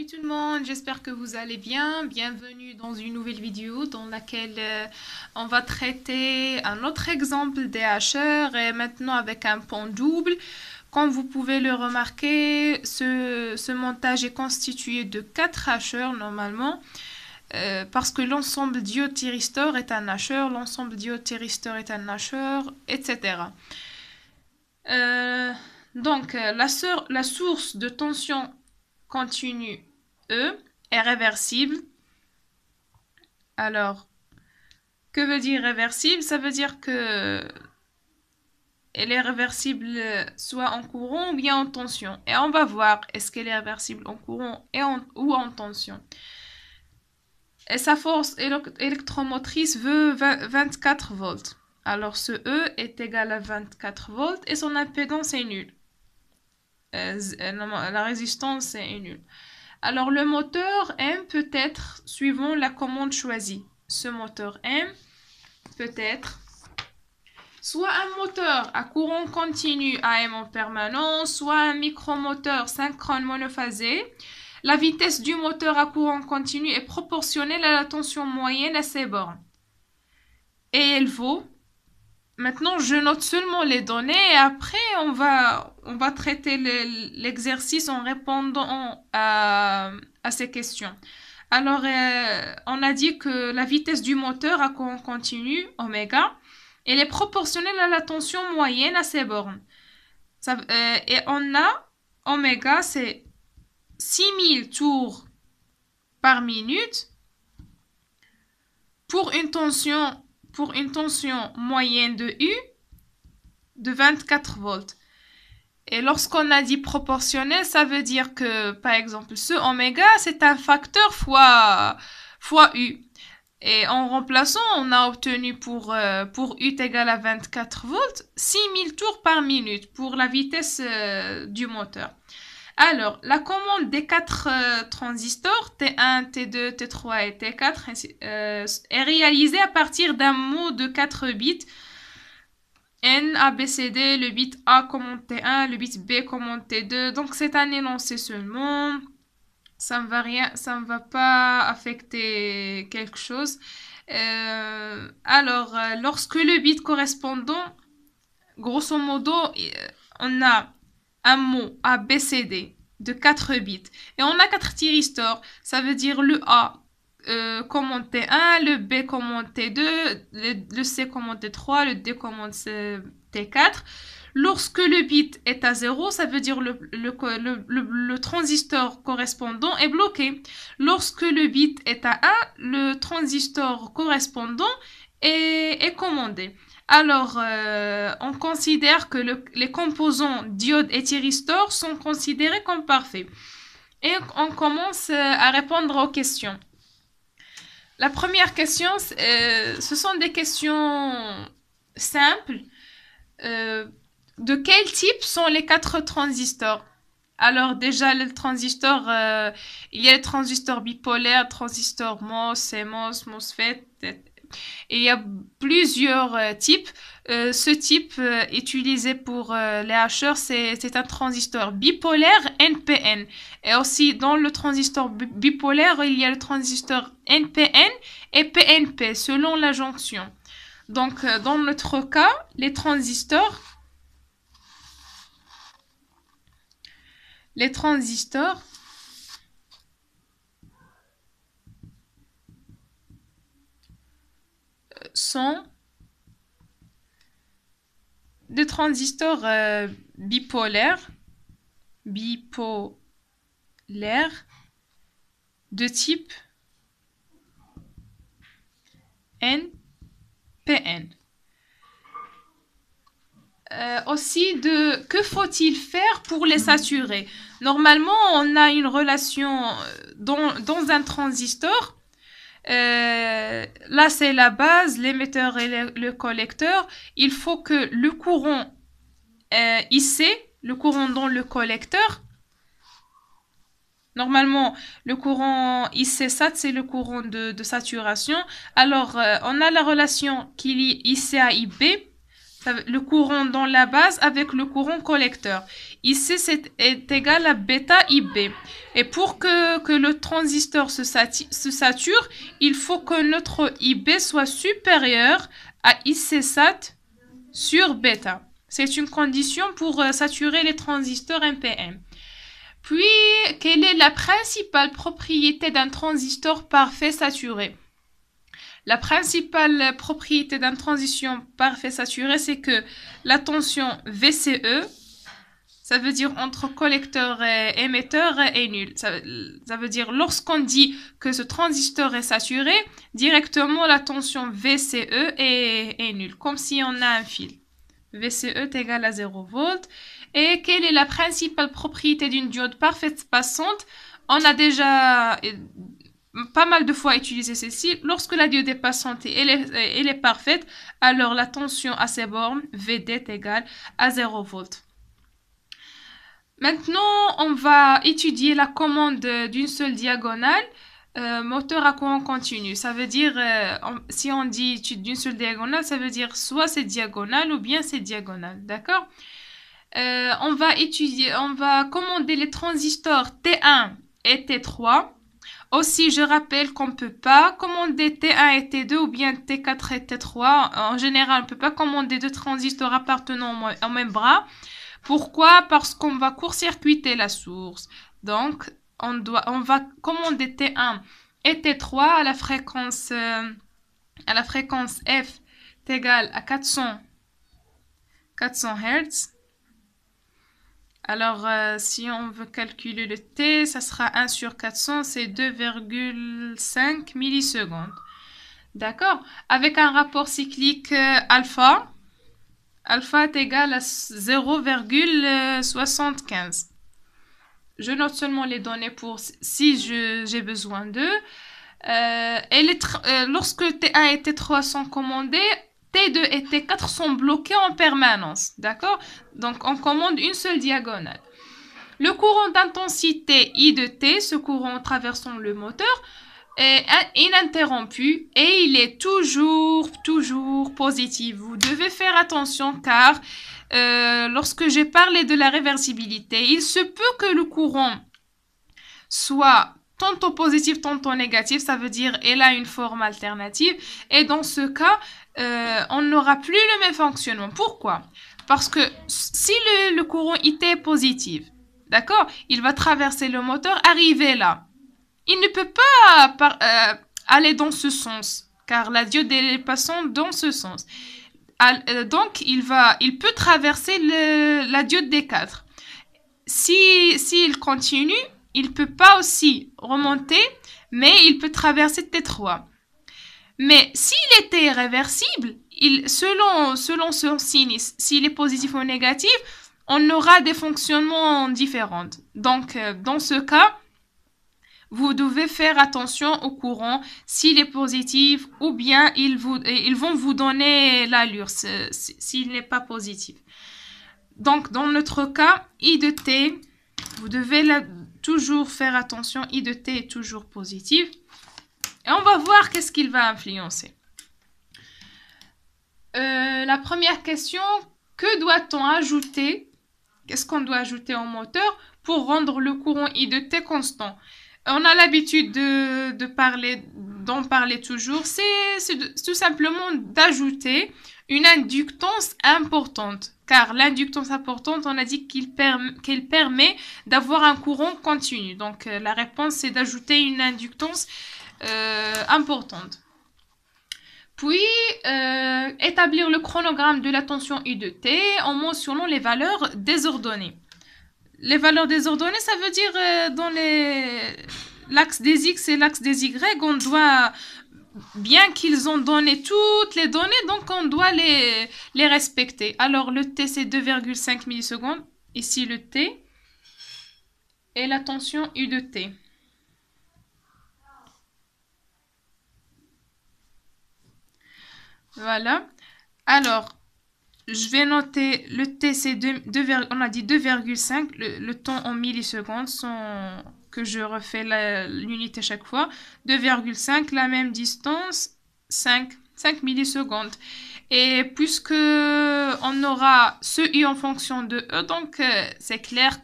Salut tout le monde, j'espère que vous allez bien. Bienvenue dans une nouvelle vidéo dans laquelle on va traiter un autre exemple des hacheurs et maintenant avec un pont double. Comme vous pouvez le remarquer, ce montage est constitué de 4 hacheurs normalement parce que l'ensemble diode-thyristor est un hacheur, l'ensemble diode-thyristor est un hacheur, etc. La source de tension continue E est réversible. Alors, que veut dire réversible? Ça veut dire que elle est réversible soit en courant ou bien en tension. Et on va voir est-ce qu'elle est réversible en courant ou en tension. Et sa force électromotrice veut 24 volts. Alors ce E est égal à 24 volts et son impédance est nulle. La résistance est nulle. Alors le moteur M peut être suivant la commande choisie. Ce moteur M peut être soit un moteur à courant continu AM en permanence, soit un micromoteur synchrone monophasé. La vitesse du moteur à courant continu est proportionnelle à la tension moyenne à ses bornes. Et elle vaut... Maintenant, je note seulement les données et après, on va traiter l'exercice en répondant à ces questions. Alors, on a dit que la vitesse du moteur à courant continu, oméga, elle est proportionnelle à la tension moyenne à ses bornes. Et on a, oméga, c'est 6000 tours par minute pour une tension moyenne de U de 24 volts. Et lorsqu'on a dit proportionnel, ça veut dire que, par exemple, ce oméga, c'est un facteur fois U. Et en remplaçant, on a obtenu pour U égale à 24 volts, 6000 tours par minute pour la vitesse du moteur. Alors, la commande des 4 transistors, T1, T2, T3 et T4, est réalisée à partir d'un mot de 4 bits. N, A, B, C, D, le bit A commande T1, le bit B commande T2. Donc, c'est un énoncé seulement. Ça ne va pas affecter quelque chose. Lorsque le bit correspondant, grosso modo, on a un mot A, B, C, D de 4 bits. Et on a 4 thyristors. Ça veut dire le A commande T1, le B commande T2, le C commande T3, le D commande T4. Lorsque le bit est à 0, ça veut dire le transistor correspondant est bloqué. Lorsque le bit est à 1, le transistor correspondant est commandé. Alors, on considère que les composants diode et thyristor sont considérés comme parfaits. Et on commence à répondre aux questions. La première question, ce sont des questions simples. De quel type sont les 4 transistors? Alors déjà, le transistor, il y a le transistor bipolaire, transistor MOS, CMOS, MOSFET. Il y a plusieurs types. Ce type utilisé pour les hacheurs, c'est un transistor bipolaire NPN. Et aussi, dans le transistor bipolaire, il y a le transistor NPN et PNP, selon la jonction. Donc, dans notre cas, les transistors sont des transistors bipolaires de type NPN. Aussi, que faut-il faire pour les saturer? Normalement, on a une relation dans un transistor. Là, c'est la base, l'émetteur et le collecteur. Il faut que le courant IC, le courant dans le collecteur, normalement, le courant IC-SAT, c'est le courant de saturation. Alors, on a la relation qui lie IC à IB. le courant dans la base avec le courant collecteur. Ici, est égal à bêta IB. Et pour que le transistor se sature, il faut que notre IB soit supérieur à IC sat sur bêta. C'est une condition pour saturer les transistors NPN. Puis, quelle est la principale propriété d'un transistor parfait saturé? La principale propriété d'un transition parfait saturé, c'est que la tension VCE, ça veut dire entre collecteur et émetteur, est nulle. Ça veut dire lorsqu'on dit que ce transistor est saturé, directement la tension VCE est nulle, comme si on a un fil. VCE est égal à 0 volts. Et quelle est la principale propriété d'une diode parfaite passante? On a déjà pas mal de fois utilisé ceci. Lorsque la diode est passante et elle est parfaite, alors la tension à ses bornes, VD, est égale à 0 volts. Maintenant, on va étudier la commande d'une seule diagonale, moteur à courant continu. Ça veut dire, si on dit étude d'une seule diagonale, ça veut dire soit c'est diagonale ou bien c'est diagonale. D'accord? On va commander les transistors T1 et T3. Aussi, je rappelle qu'on ne peut pas commander T1 et T2 ou bien T4 et T3. En général, on ne peut pas commander deux transistors appartenant au même bras. Pourquoi? Parce qu'on va court-circuiter la source. Donc, on va commander T1 et T3 à la fréquence F est égale à 400 Hz. Alors, si on veut calculer le T, ça sera 1 sur 400, c'est 2,5 millisecondes. D'accord? Avec un rapport cyclique alpha. Alpha est égal à 0,75. Je note seulement les données pour si j'ai besoin d'eux. Lorsque T1 et T3 sont commandés, T2 et T4 sont bloqués en permanence. D'accord? Donc, on commande une seule diagonale. Le courant d'intensité I de T, ce courant traversant le moteur, est ininterrompu et il est toujours positif. Vous devez faire attention car lorsque j'ai parlé de la réversibilité, il se peut que le courant soit tantôt positif, tantôt négatif. Ça veut dire elle a une forme alternative. Et dans ce cas, on n'aura plus le même fonctionnement. Pourquoi? Parce que si le courant IT est positif, d'accord, il va traverser le moteur, arriver là. Il ne peut pas aller dans ce sens, car la diode est passante dans ce sens. Donc, il peut traverser la diode D4. S'il continue, il ne peut pas aussi remonter, mais il peut traverser T3. Mais s'il était réversible, selon son signe, s'il est positif ou négatif, on aura des fonctionnements différents. Donc, dans ce cas, vous devez faire attention au courant, s'il est positif ou bien ils vont vous donner l'allure s'il n'est pas positif. Donc, dans notre cas, I de T, vous devez toujours faire attention, I de T est toujours positif. Et on va voir qu'est-ce qu'il va influencer. La première question, que doit-on ajouter? Qu'est-ce qu'on doit ajouter au moteur pour rendre le courant I de T constant? On a l'habitude d'en parler toujours. C'est tout simplement d'ajouter une inductance importante. Car l'inductance importante, on a dit qu'elle permet d'avoir un courant continu. Donc, la réponse, c'est d'ajouter une inductance importante. Puis, établir le chronogramme de la tension I de T en mentionnant les valeurs désordonnées. Les valeurs désordonnées, ça veut dire dans l'axe des X et l'axe des Y, on doit, bien qu'ils ont donné toutes les données, donc on doit les respecter. Alors, le T, c'est 2,5 millisecondes. Ici, le T. Et la tension I de T. Voilà. Alors, je vais noter le T, c'est on a dit 2,5, le temps en millisecondes, sans que je refais l'unité chaque fois. 2,5, la même distance, 5 millisecondes. Et puisque on aura ce U en fonction de E, donc c'est clair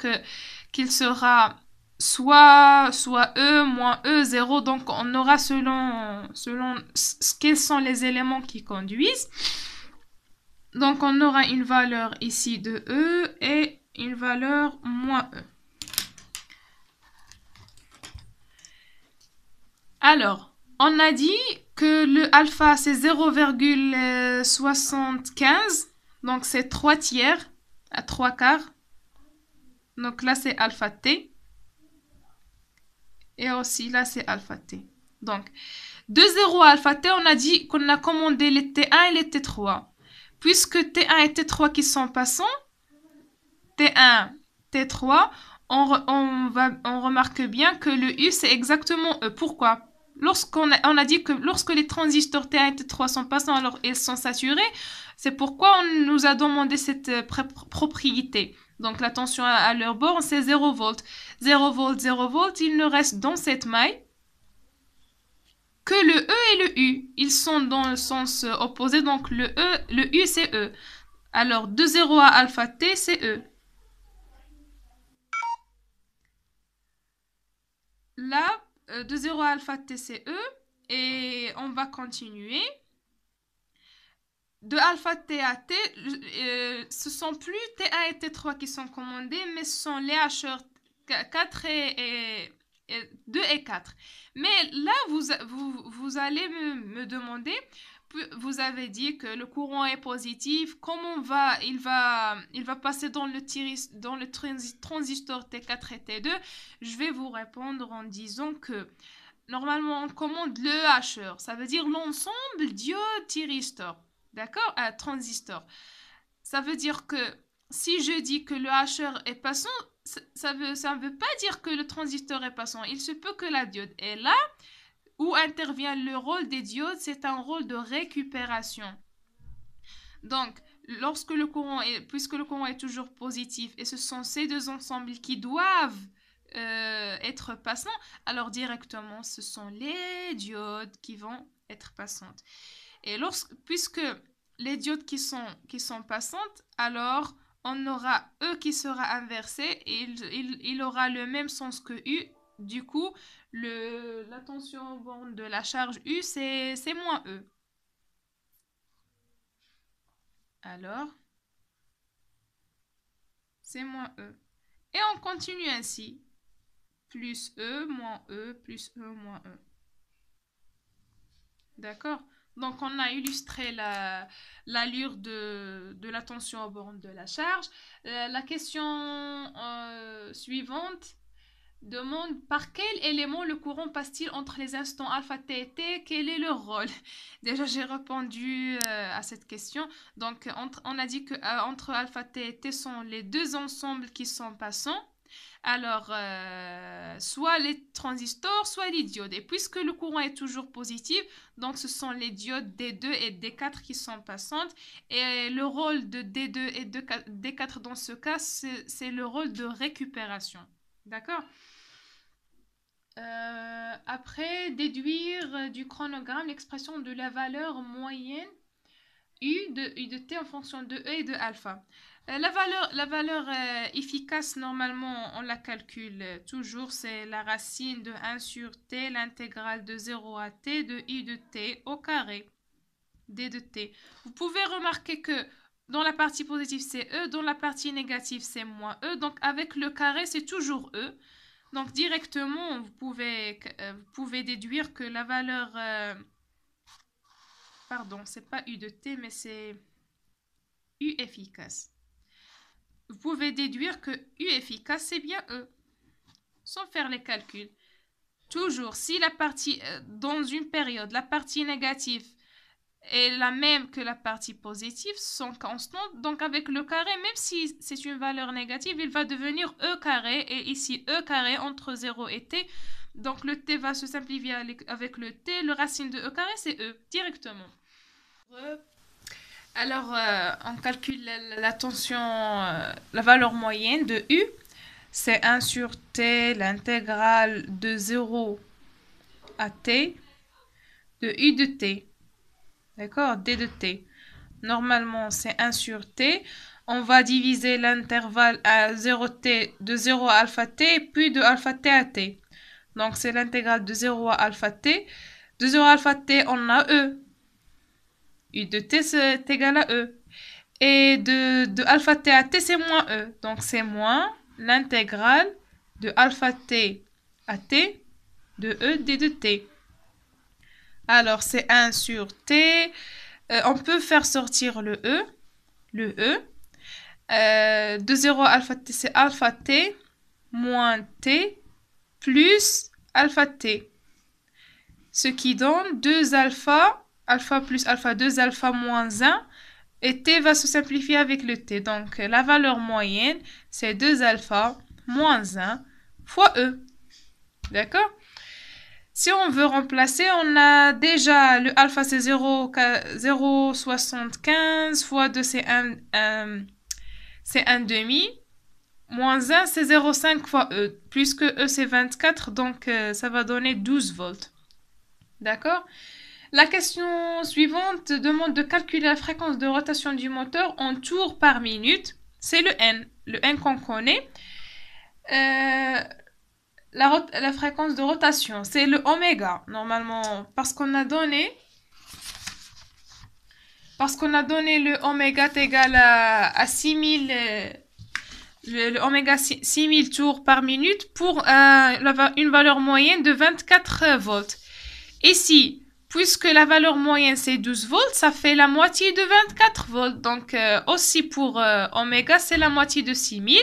qu'il sera soit E moins E 0, donc on aura selon quels sont les éléments qui conduisent. Donc on aura une valeur ici de E et une valeur moins E. Alors, on a dit que le alpha c'est 0,75, donc c'est 3 tiers à 3 quarts. Donc là c'est alpha t. Et aussi là c'est alpha t. Donc, de 0 à alpha t, on a dit qu'on a commandé les T1 et les T3. Puisque T1 et T3 qui sont passants, T1, T3, on remarque bien que le U c'est exactement E. Pourquoi? On a dit que lorsque les transistors T1 et T3 sont passants, alors ils sont saturés. C'est pourquoi on nous a demandé cette propriété. Donc la tension à leur borne, c'est 0 volts. 0 volts, 0 volts, il ne reste dans cette maille que le E et le U. Ils sont dans le sens opposé, donc le U c'est E. Alors de 0 à alpha T, c'est E. Là, de 0 à alpha T, c'est E. Et on va continuer. De alpha T à T, ce sont plus T1 et T3 qui sont commandés, mais ce sont les hacheurs 4 et 2 et 4. Mais là, vous allez me demander, vous avez dit que le courant est positif, comment il va passer dans le transistor T4 et T2? Je vais vous répondre en disant que normalement, on commande le hacheur. Ça veut dire l'ensemble diode-thyristor. D'accord? Un transistor. Ça veut dire que si je dis que le hacheur est passant, ça ne veut pas dire que le transistor est passant. Il se peut que la diode est là. Où intervient le rôle des diodes? C'est un rôle de récupération. Donc, puisque le courant est toujours positif et ce sont ces deux ensembles qui doivent être passants, alors directement ce sont les diodes qui vont être passantes. Et puisque les diodes qui sont passantes, alors on aura E qui sera inversé et il aura le même sens que U. Du coup, la tension borne de la charge U, c'est moins E. Alors, c'est moins E. Et on continue ainsi. Plus E, moins E, plus E, moins E. D'accord? Donc, on a illustré l'allure de la tension aux bornes de la charge. La question suivante demande par quel élément le courant passe-t-il entre les instants alpha t et t? Quel est leur rôle? Déjà, j'ai répondu à cette question. Donc, on a dit que entre alpha t et t sont les deux ensembles qui sont passants. Alors, soit les transistors, soit les diodes. Et puisque le courant est toujours positif, donc ce sont les diodes D2 et D4 qui sont passantes. Et le rôle de D2 et D4 dans ce cas, c'est le rôle de récupération. D'accord? Après, déduire du chronogramme l'expression de la valeur moyenne U de T en fonction de E et de alpha. La valeur efficace, normalement, on la calcule toujours, c'est la racine de 1 sur T, l'intégrale de 0 à T de I de T au carré, D de T. Vous pouvez remarquer que dans la partie positive, c'est E, dans la partie négative, c'est moins E. Donc, avec le carré, c'est toujours E. Donc, directement, vous pouvez déduire que la valeur... pardon, c'est pas U de T, mais c'est U efficace. Vous pouvez déduire que U efficace, c'est bien E, sans faire les calculs. Toujours, si la partie, dans une période, la partie négative est la même que la partie positive, sont constantes, donc avec le carré, même si c'est une valeur négative, il va devenir E carré, et ici E carré entre 0 et T, donc le T va se simplifier avec le T, le racine de E carré, c'est E, directement. Alors, on calcule la tension, la valeur moyenne de U. C'est 1 sur T, l'intégrale de 0 à T, de U de T. D'accord? D de T. normalement c'est 1 sur t. On va diviser l'intervalle à 0t, de 0 à alpha t, puis de alpha t à t. Donc c'est l'intégrale de 0 à alpha t. De 0 à alpha t, on a e. U de t c'est égal à e. Et de alpha t à t, c'est moins e. Donc c'est moins l'intégrale de alpha t à t de e d de t. Alors c'est 1 sur t. On peut faire sortir le e. De 0 à alpha t, c'est alpha t moins t plus alpha t. Ce qui donne 2 alpha, alpha plus alpha, 2 alpha moins 1. Et t va se simplifier avec le t. Donc la valeur moyenne, c'est 2 alpha moins 1 fois e. D'accord? Si on veut remplacer, on a déjà le alpha, c'est 0,75 fois 2, c'est 1 demi. Moins 1, c'est 0,5 fois E. Plus que E, c'est 24, donc ça va donner 12 volts. D'accord? La question suivante demande de calculer la fréquence de rotation du moteur en tours par minute. C'est le N qu'on connaît. La fréquence de rotation, c'est le oméga, normalement, parce qu'on a donné le oméga égal à 6000, le oméga 6000 tours par minute pour une valeur moyenne de 24 volts. Ici, puisque la valeur moyenne c'est 12 volts, ça fait la moitié de 24 volts. Donc aussi pour oméga, c'est la moitié de 6000.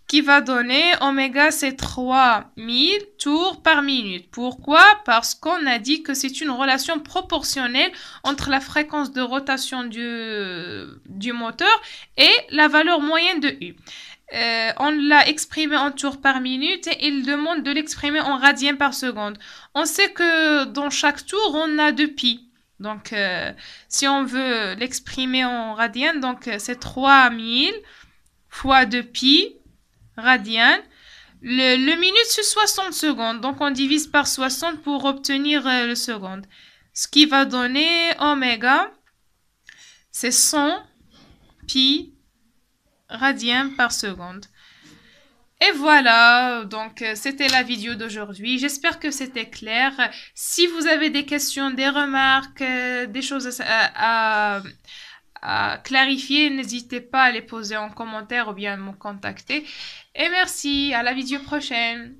Qui va donner oméga, c'est 3000 tours par minute. Pourquoi? Parce qu'on a dit que c'est une relation proportionnelle entre la fréquence de rotation du moteur et la valeur moyenne de U. On l'a exprimé en tours par minute et il demande de l'exprimer en radiens par seconde. On sait que dans chaque tour, on a 2 pi. Donc, si on veut l'exprimer en radiens, donc c'est 3000 fois 2 pi radian. Le minute, c'est 60 secondes. Donc, on divise par 60 pour obtenir le seconde. Ce qui va donner oméga, c'est 100 pi radian par seconde. Et voilà, donc c'était la vidéo d'aujourd'hui. J'espère que c'était clair. Si vous avez des questions, des remarques, des choses à clarifier, n'hésitez pas à les poser en commentaire ou bien à me contacter. Et merci, à la vidéo prochaine.